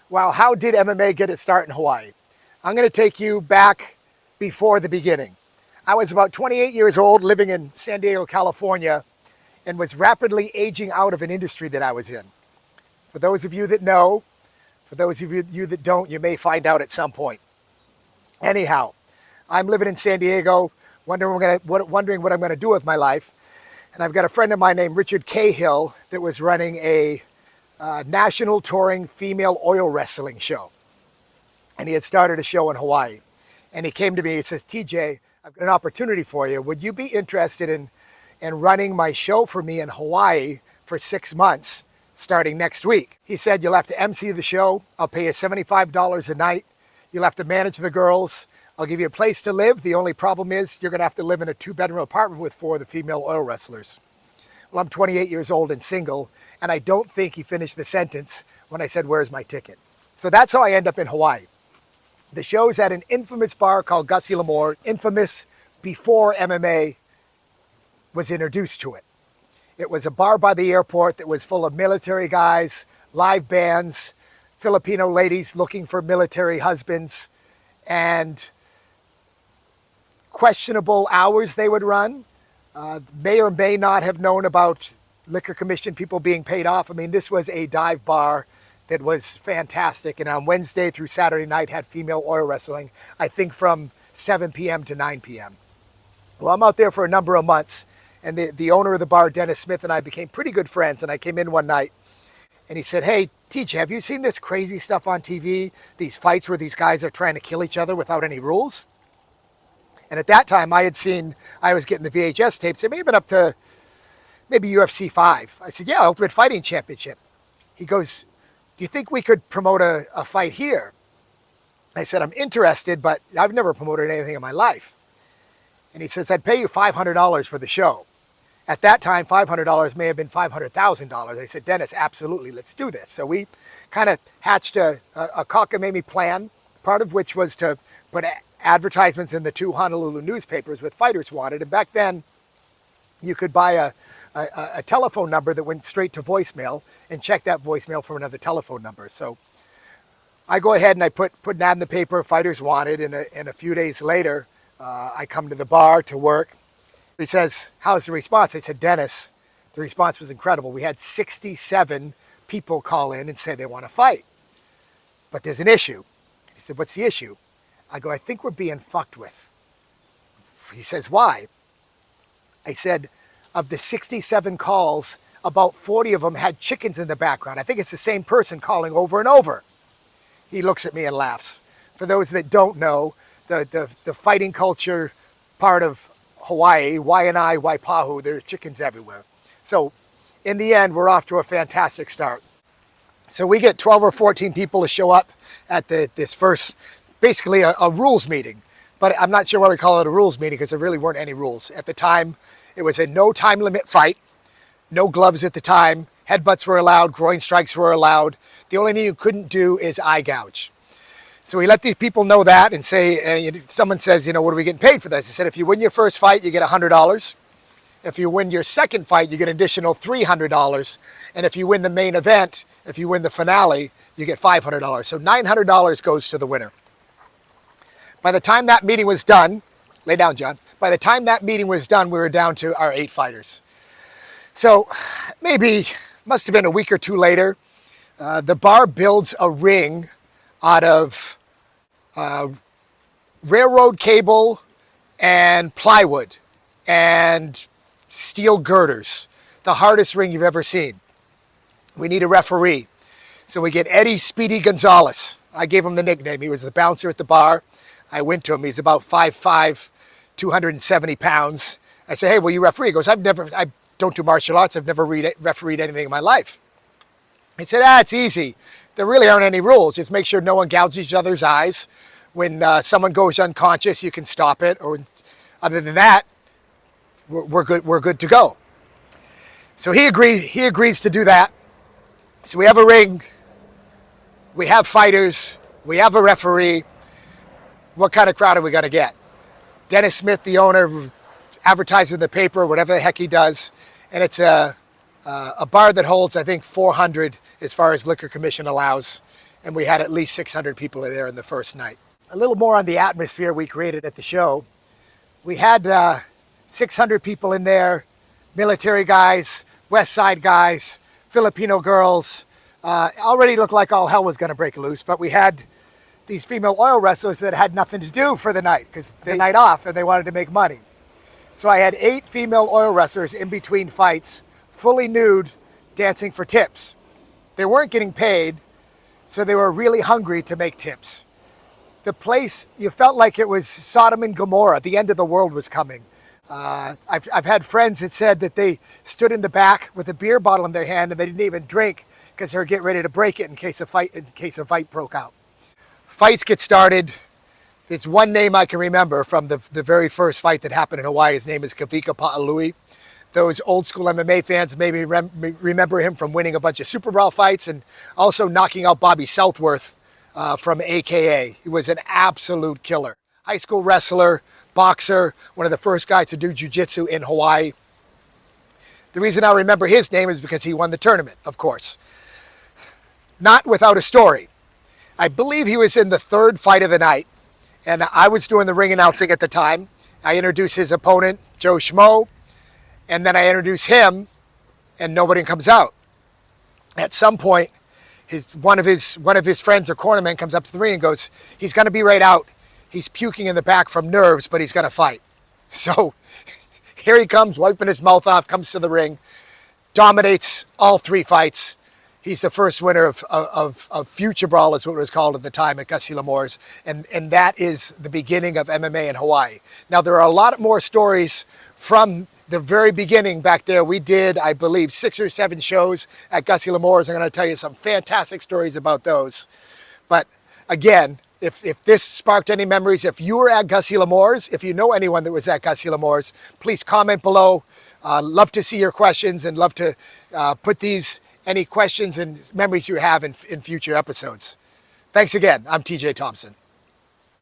Well, how did MMA get its start in Hawaii? I'm going to take you back before the beginning. I was about 28 years old, living in San Diego, California, and was rapidly aging out of an industry that I was in. For those of you that know, for those of you that don't, you may find out at some point. Anyhow, I'm living in San Diego, wondering what I'm going to do with my life. And I've got a friend of mine named Richard Cahill that was running a national touring female oil wrestling show. And he had started a show in Hawaii. And he came to me, he says, TJ, I've got an opportunity for you. Would you be interested in running my show for me in Hawaii for 6 months, starting next week? He said, you'll have to MC the show. I'll pay you $75 a night. You'll have to manage the girls. I'll give you a place to live. The only problem is you're going to have to live in a 2-bedroom apartment with 4 of the female oil wrestlers. Well, I'm 28 years old and single, and I don't think he finished the sentence when I said, where's my ticket? So that's how I end up in Hawaii. The show's at an infamous bar called Gussie L'Amour, infamous before MMA was introduced to it. It was a bar by the airport that was full of military guys, live bands, Filipino ladies looking for military husbands, and questionable hours they would run. May or may not have known about liquor commission people being paid off. I mean, this was a dive bar that was fantastic. And on Wednesday through Saturday night had female oil wrestling, I think from 7 p.m. to 9 p.m. Well, I'm out there for a number of months. And the owner of the bar, Dennis Smith, and I became pretty good friends. And I came in one night and he said, hey, TJ, have you seen this crazy stuff on TV? These fights where these guys are trying to kill each other without any rules? And at that time I was getting the VHS tapes. It may have been up to maybe UFC 5. I said, yeah, Ultimate Fighting Championship. He goes, do you think we could promote a fight here? I said, I'm interested, but I've never promoted anything in my life. And he says, I'd pay you $500 for the show. At that time, $500 may have been $500,000. I said, Dennis, absolutely, let's do this. So we kind of hatched a cockamamie plan, part of which was to put advertisements in the 2 Honolulu newspapers with fighters wanted. And back then, you could buy a telephone number that went straight to voicemail and check that voicemail from another telephone number. So I go ahead and I put an ad in the paper, fighters wanted, and a few days later, I come to the bar to work. He says, how's the response? I said, Dennis, the response was incredible. We had 67 people call in and say they want to fight. But there's an issue. He said, what's the issue? I go, I think we're being fucked with. He says, why? I said, of the 67 calls, about 40 of them had chickens in the background. I think it's the same person calling over and over. He looks at me and laughs. For those that don't know, the fighting culture part of Hawaii, Waianae, Waipahu, there are chickens everywhere. So in the end, we're off to a fantastic start. So we get 12 or 14 people to show up at this first, basically a rules meeting. But I'm not sure why we call it a rules meeting because there really weren't any rules. At the time, it was a no time limit fight, no gloves at the time, headbutts were allowed, groin strikes were allowed. The only thing you couldn't do is eye gouge. So we let these people know that and say, someone says, what are we getting paid for this? I said, if you win your first fight, you get $100. If you win your second fight, you get an additional $300. And if you win the main event, if you win the finale, you get $500. So $900 goes to the winner. By the time that meeting was done, lay down, John. By the time that meeting was done, we were down to our 8 fighters. So maybe, must have been a week or two later, the bar builds a ring out of railroad cable and plywood and steel girders. The hardest ring you've ever seen. We need a referee. So we get Eddie Speedy Gonzalez. I gave him the nickname. He was the bouncer at the bar. I went to him. He's about 5'5", 270 pounds. I said, hey, will you referee? He goes, I don't do martial arts. I've never refereed anything in my life. He said, it's easy. There really aren't any rules. Just make sure no one gouges each other's eyes. When someone goes unconscious, you can stop it. Or other than that, we're good to go. So he agrees to do that. So we have a ring. We have fighters. We have a referee. What kind of crowd are we going to get? Dennis Smith, the owner, advertises in the paper, whatever the heck he does. And it's a bar that holds, I think, 400 as far as liquor commission allows. and we had at least 600 people there in the first night. A little more on the atmosphere we created at the show. We had 600 people in there, military guys, West Side guys, Filipino girls. Already looked like all hell was going to break loose, but we had these female oil wrestlers that had nothing to do for the night because the night off and they wanted to make money. So I had 8 female oil wrestlers in between fights, fully nude, dancing for tips. They weren't getting paid, so they were really hungry to make tips. The place, you felt like it was Sodom and Gomorrah. The end of the world was coming. I've had friends that said that they stood in the back with a beer bottle in their hand and they didn't even drink because they were getting ready to break it in case a fight broke out. Fights get started. There's one name I can remember from the very first fight that happened in Hawaii. His name is Kavika Pa'alui. Those old school MMA fans maybe remember him from winning a bunch of Super Brawl fights and also knocking out Bobby Southworth from AKA. He was an absolute killer. High school wrestler, boxer, one of the first guys to do jiu-jitsu in Hawaii. The reason I remember his name is because he won the tournament, of course. Not without a story. I believe he was in the 3rd fight of the night, and I was doing the ring announcing at the time. I introduced his opponent, Joe Schmo, and then I introduce him, and nobody comes out. At some point, one of his friends or cornermen comes up to the ring and goes, "He's going to be right out. He's puking in the back from nerves, but he's going to fight." So here he comes, wiping his mouth off, comes to the ring, dominates all 3 fights. He's the first winner of Future Brawl, is what it was called at the time, at Gussie L'Amour's. And that is the beginning of MMA in Hawaii. Now, there are a lot more stories from the very beginning back there. We did, I believe, 6 or 7 shows at Gussie L'Amour's. I'm going to tell you some fantastic stories about those. But again, if this sparked any memories, if you were at Gussie L'Amour's, if you know anyone that was at Gussie L'Amour's, please comment below. Love to see your questions and love to put any questions and memories you have in future episodes. Thanks again. I'm TJ Thompson.